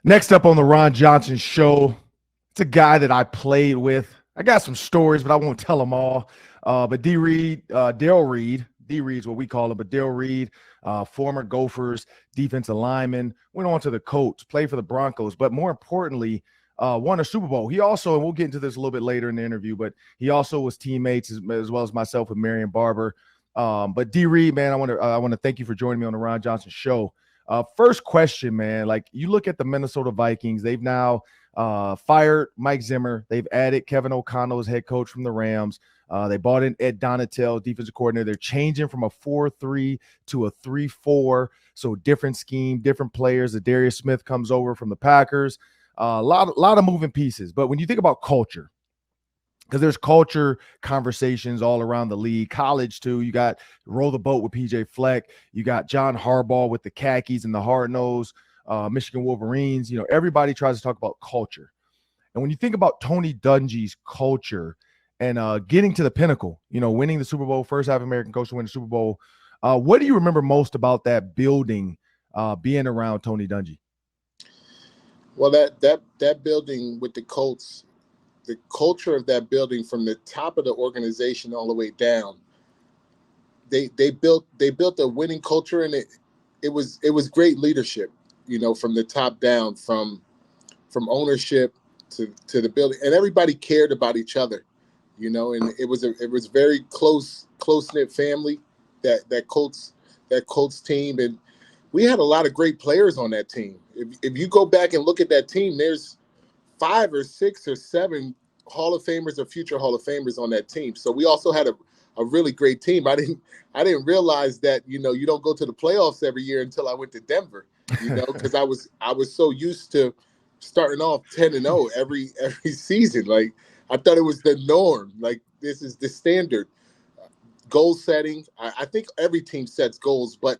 Next up on the Ron Johnson Show, it's a guy that I played with. I got some stories, but I won't tell them all. But D. Reid, Darrell Reid, D. Reid's what we call him, but Darrell Reid, former Gophers defensive lineman, went on to the Colts, played for the Broncos, but more importantly, won a Super Bowl. He also, and we'll get into this a little bit later in the interview, but he also was teammates as well as myself with Marion Barber. But D. Reid, man, I want to thank you for joining me on the Ron Johnson Show. First question, man. Like, you look at the Minnesota Vikings, they've now fired Mike Zimmer. They've added Kevin O'Connell as head coach from the Rams. They bought in Ed Donatel, defensive coordinator. They're changing from a 4-3 to a 3-4. So different scheme, different players. Za'Darius Smith comes over from the Packers. A lot of moving pieces. But when you think about culture, because there's culture conversations all around the league, college too. You got roll the boat with PJ Fleck. You got John Harbaugh with the khakis and the hard nose, Michigan Wolverines. You know, everybody tries to talk about culture. And when you think about Tony Dungy's culture and getting to the pinnacle, you know, winning the Super Bowl, first African American coach to win the Super Bowl, what do you remember most about that building, being around Tony Dungy? Well, that building with the Colts, the culture of that building from the top of the organization all the way down, they built a winning culture, and it was great leadership, you know, from the top down, from ownership to the building, and everybody cared about each other, you know, and it was very close-knit family, that Colts team, and we had a lot of great players on that team. If you go back and look at that team, there's 5 or 6 or 7 Hall of Famers or future Hall of Famers on that team. So we also had a really great team. I didn't realize that, you know, you don't go to the playoffs every year until I went to Denver, you know, because I was so used to starting off 10-0 every season. Like, I thought it was the norm. Like, this is the standard. Goal setting. I think every team sets goals, but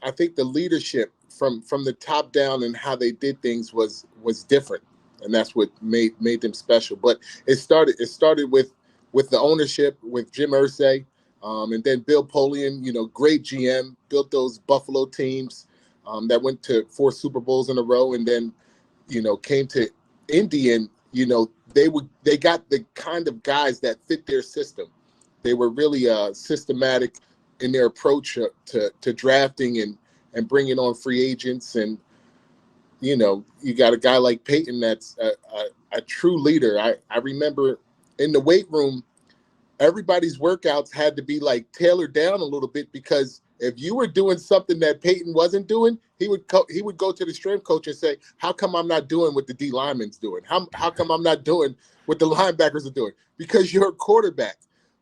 I think the leadership from the top down and how they did things was different, and that's what made them special. But it started with the ownership, with Jim Irsay, and then Bill Polian, you know, great GM, built those Buffalo teams that went to 4 Super Bowls in a row, and then, you know, came to Indy, and, you know, they got the kind of guys that fit their system. They were really systematic in their approach to drafting and bringing on free agents. And, you know, you got a guy like Peyton that's a true leader. I remember in the weight room, everybody's workouts had to be like tailored down a little bit, because if you were doing something that Peyton wasn't doing, he would go to the strength coach and say, "How come I'm not doing what the D linemen's doing? How come I'm not doing what the linebackers are doing?" Because you're a quarterback.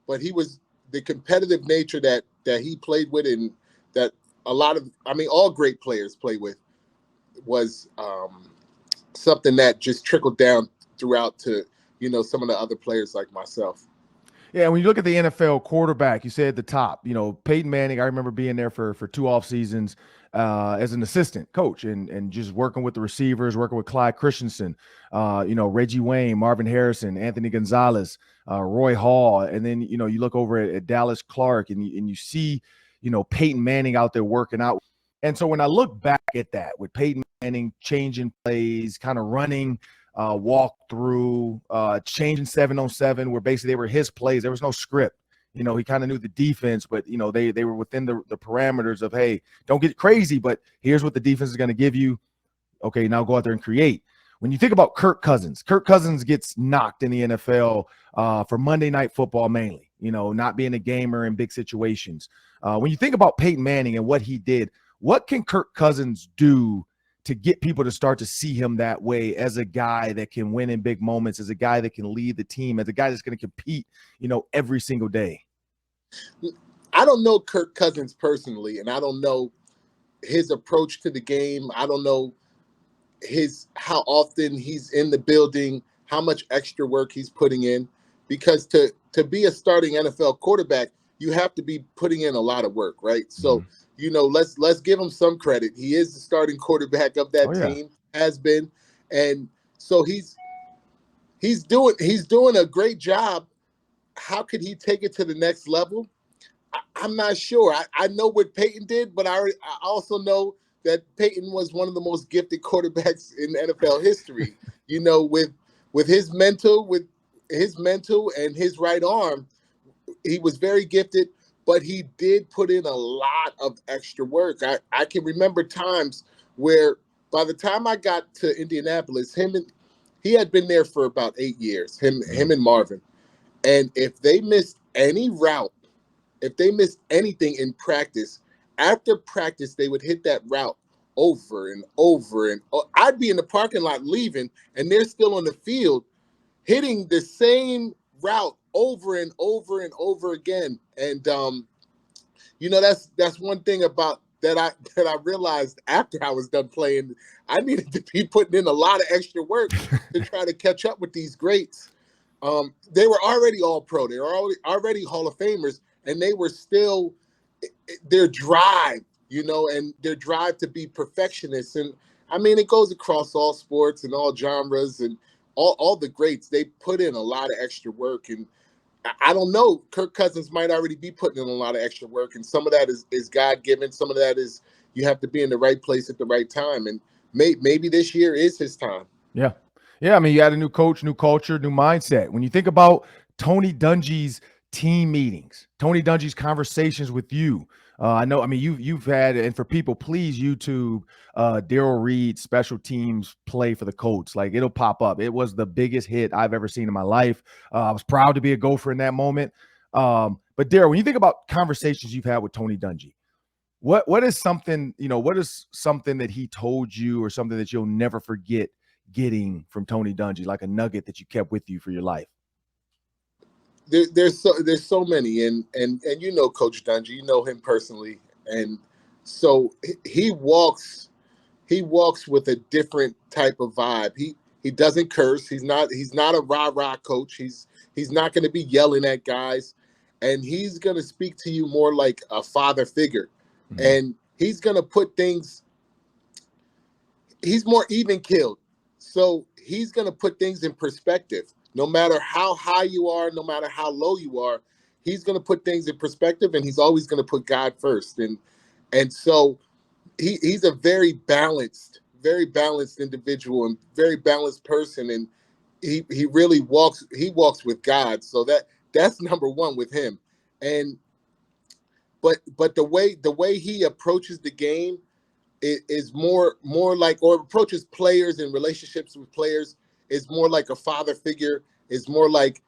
But he was the competitive nature that he played with, and that all great players play with, was something that just trickled down throughout to, you know, some of the other players like myself. Yeah, when you look at the NFL quarterback, you say at the top, you know, Peyton Manning, I remember being there for 2 off seasons as an assistant coach and just working with the receivers, working with Clyde Christensen, you know, Reggie Wayne, Marvin Harrison, Anthony Gonzalez, Roy Hall. And then, you know, you look over at Dallas Clark and you see, you know, Peyton Manning out there working out. And so when I look back at that with Peyton Manning changing plays, kind of running walk through, changing 7-on-7, where basically they were his plays. There was no script. You know, he kind of knew the defense, but, you know, they were within the parameters of, hey, don't get crazy, but here's what the defense is going to give you. Okay, now go out there and create. When you think about Kirk Cousins gets knocked in the NFL for Monday Night Football mainly, you know, not being a gamer in big situations. When you think about Peyton Manning and what he did, what can Kirk Cousins do to get people to start to see him that way, as a guy that can win in big moments, as a guy that can lead the team, as a guy that's going to compete, you know, every single day? I don't know Kirk Cousins personally, and I don't know his approach to the game. I don't know how often he's in the building, how much extra work he's putting in, because to be a starting NFL quarterback, you have to be putting in a lot of work, right? So, you know, let's give him some credit. He is the starting quarterback of that team, has been, and so he's doing a great job. How could he take it to the next level? I'm not sure. I know what Peyton did, but I also know that Peyton was one of the most gifted quarterbacks in NFL history. You know, with his mental and his right arm, he was very gifted, but he did put in a lot of extra work. I can remember times where by the time I got to Indianapolis, he had been there for about 8 years, him and Marvin. And if they missed any route, if they missed anything in practice, after practice, they would hit that route over and over. And I'd be in the parking lot leaving, and they're still on the field hitting the same route over and over and over again. And you know, that's one thing about that I realized after I was done playing. I needed to be putting in a lot of extra work to try to catch up with these greats. They were already all pro. They were already Hall of Famers, and they were still their drive, you know, and their drive to be perfectionists. And I mean, it goes across all sports and all genres, and all the greats. They put in a lot of extra work, and I don't know. Kirk Cousins might already be putting in a lot of extra work, and some of that is God given. Some of that is you have to be in the right place at the right time, and maybe this year is his time. Yeah. Yeah. I mean, you had a new coach, new culture, new mindset. When you think about Tony Dungy's team meetings, Tony Dungy's conversations with you, I mean, you've had, and for people, please YouTube Darrell Reid special teams play for the Colts. Like, it'll pop up. It was the biggest hit I've ever seen in my life. I was proud to be a Gopher in that moment. But Darrell, when you think about conversations you've had with Tony Dungy, what is something, you know, what is something that he told you or something that you'll never forget getting from Tony Dungy, like a nugget that you kept with you for your life? There's so many, and you know Coach Dungy, you know him personally, and so he walks with a different type of vibe. He doesn't curse. He's not a rah-rah coach. He's not going to be yelling at guys, and he's going to speak to you more like a father figure, and he's going to put things. He's more even-keeled, so he's going to put things in perspective. No matter how high you are, no matter how low you are, he's going to put things in perspective, and he's always going to put God first. And so he's a very balanced individual and very balanced person, and he really walks with God. So that's number one with him. And but the way he approaches the game is more like, or approaches players and relationships with players, is more like a father figure. Is more like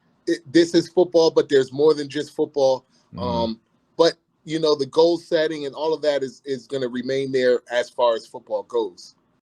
this is football, but there's more than just football. But you know, the goal setting and all of that is going to remain there as far as football goes.